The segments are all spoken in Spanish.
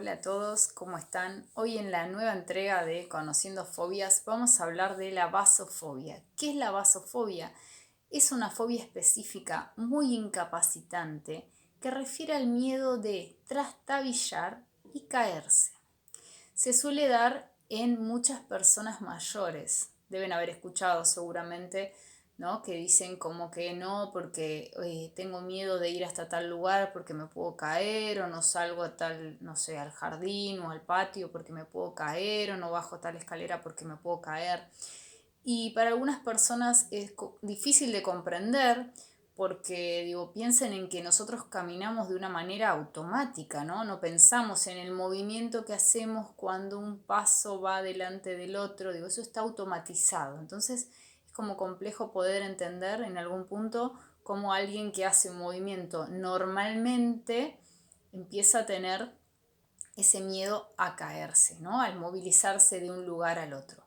Hola a todos, ¿cómo están? Hoy en la nueva entrega de Conociendo Fobias vamos a hablar de la vasofobia. ¿Qué es la vasofobia? Es una fobia específica muy incapacitante que refiere al miedo de trastabillar y caerse. Se suele dar en muchas personas mayores. Deben haber escuchado seguramente, ¿no? Que dicen como que no, porque tengo miedo de ir hasta tal lugar porque me puedo caer, o no salgo a tal, no sé, al jardín o al patio porque me puedo caer, o no bajo tal escalera porque me puedo caer. Y para algunas personas es difícil de comprender porque, digo, piensen en que nosotros caminamos de una manera automática, ¿no? No pensamos en el movimiento que hacemos cuando un paso va delante del otro, digo, eso está automatizado. Entonces es como complejo poder entender en algún punto cómo alguien que hace un movimiento normalmente empieza a tener ese miedo a caerse, ¿no? Al movilizarse de un lugar al otro.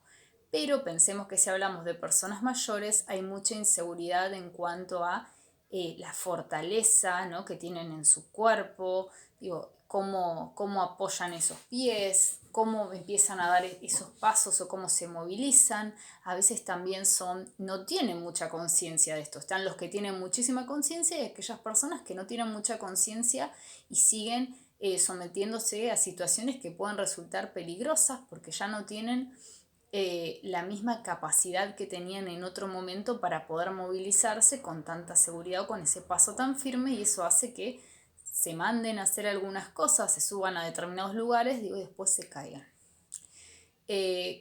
Pero pensemos que si hablamos de personas mayores hay mucha inseguridad en cuanto a la fortaleza, ¿no? Que tienen en su cuerpo, digo, cómo apoyan esos pies, cómo empiezan a dar esos pasos o cómo se movilizan. A veces también no tienen mucha conciencia de esto. Están los que tienen muchísima conciencia y aquellas personas que no tienen mucha conciencia y siguen sometiéndose a situaciones que pueden resultar peligrosas porque ya no tienen la misma capacidad que tenían en otro momento para poder movilizarse con tanta seguridad o con ese paso tan firme, y eso hace que se manden a hacer algunas cosas, se suban a determinados lugares, digo, y después se caigan.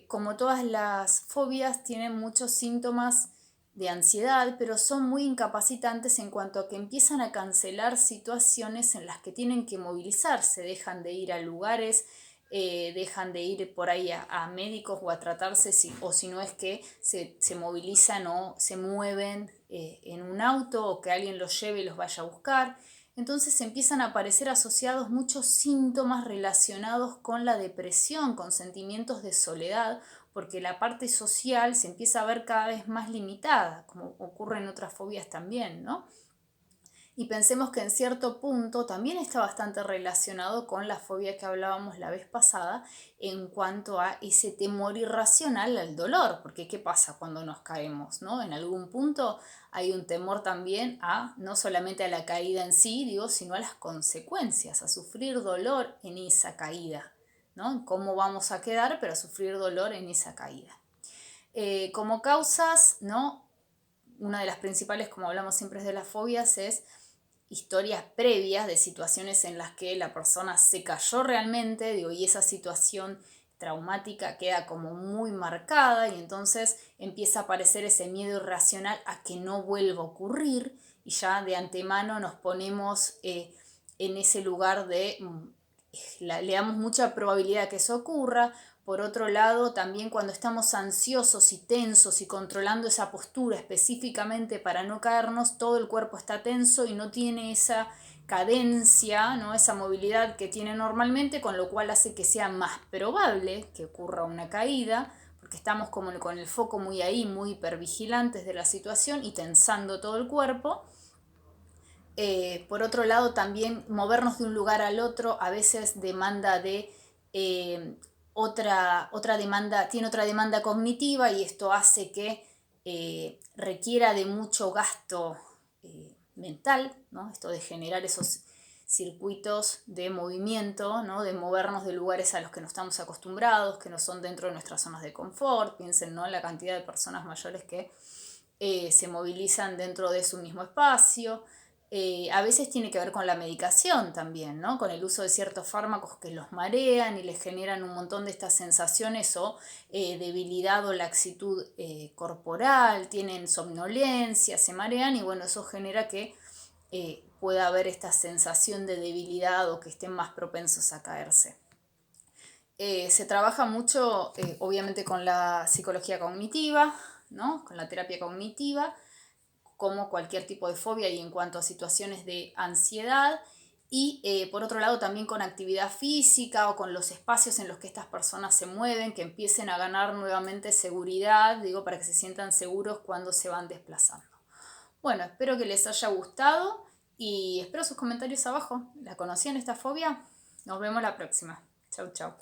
Como todas las fobias, tienen muchos síntomas de ansiedad, pero son muy incapacitantes en cuanto a que empiezan a cancelar situaciones en las que tienen que movilizarse, dejan de ir a lugares, dejan de ir por ahí a médicos o a tratarse, o si no es que se movilizan o se mueven en un auto, o que alguien los lleve y los vaya a buscar. Entonces empiezan a aparecer asociados muchos síntomas relacionados con la depresión, con sentimientos de soledad, porque la parte social se empieza a ver cada vez más limitada, como ocurre en otras fobias también, ¿no? Y pensemos que en cierto punto también está bastante relacionado con la fobia que hablábamos la vez pasada en cuanto a ese temor irracional al dolor, porque ¿qué pasa cuando nos caemos, ¿no? En algún punto hay un temor también a, no solamente a la caída en sí, digo, sino a las consecuencias, a sufrir dolor en esa caída, ¿no? ¿Cómo vamos a quedar? Pero a sufrir dolor en esa caída. Como causas, ¿no? Una de las principales, como hablamos siempre, es de las fobias, es historias previas de situaciones en las que la persona se cayó realmente, digo, y esa situación traumática queda como muy marcada, y entonces empieza a aparecer ese miedo irracional a que no vuelva a ocurrir, y ya de antemano nos ponemos en ese lugar de le damos mucha probabilidad que eso ocurra. Por otro lado, también cuando estamos ansiosos y tensos y controlando esa postura específicamente para no caernos, todo el cuerpo está tenso y no tiene esa cadencia, ¿no? Esa movilidad que tiene normalmente, con lo cual hace que sea más probable que ocurra una caída, porque estamos como con el foco muy ahí, muy hipervigilantes de la situación y tensando todo el cuerpo. Por otro lado, también movernos de un lugar al otro a veces demanda de otra demanda, tiene otra demanda cognitiva, y esto hace que requiera de mucho gasto mental, ¿no? Esto de generar esos circuitos de movimiento, ¿no? De movernos de lugares a los que no estamos acostumbrados, que no son dentro de nuestras zonas de confort. Piensen, ¿no?, en la cantidad de personas mayores que se movilizan dentro de su mismo espacio. A veces tiene que ver con la medicación también, ¿no? Con el uso de ciertos fármacos que los marean y les generan un montón de estas sensaciones, o debilidad o laxitud corporal, tienen somnolencia, se marean, y bueno, eso genera que pueda haber esta sensación de debilidad o que estén más propensos a caerse. Se trabaja mucho, obviamente, con la psicología cognitiva, ¿no? Con la terapia cognitiva, como cualquier tipo de fobia y en cuanto a situaciones de ansiedad. Y por otro lado también con actividad física o con los espacios en los que estas personas se mueven, que empiecen a ganar nuevamente seguridad, digo, para que se sientan seguros cuando se van desplazando. Bueno, espero que les haya gustado y espero sus comentarios abajo. ¿La conocían esta fobia? Nos vemos la próxima. Chau, chau.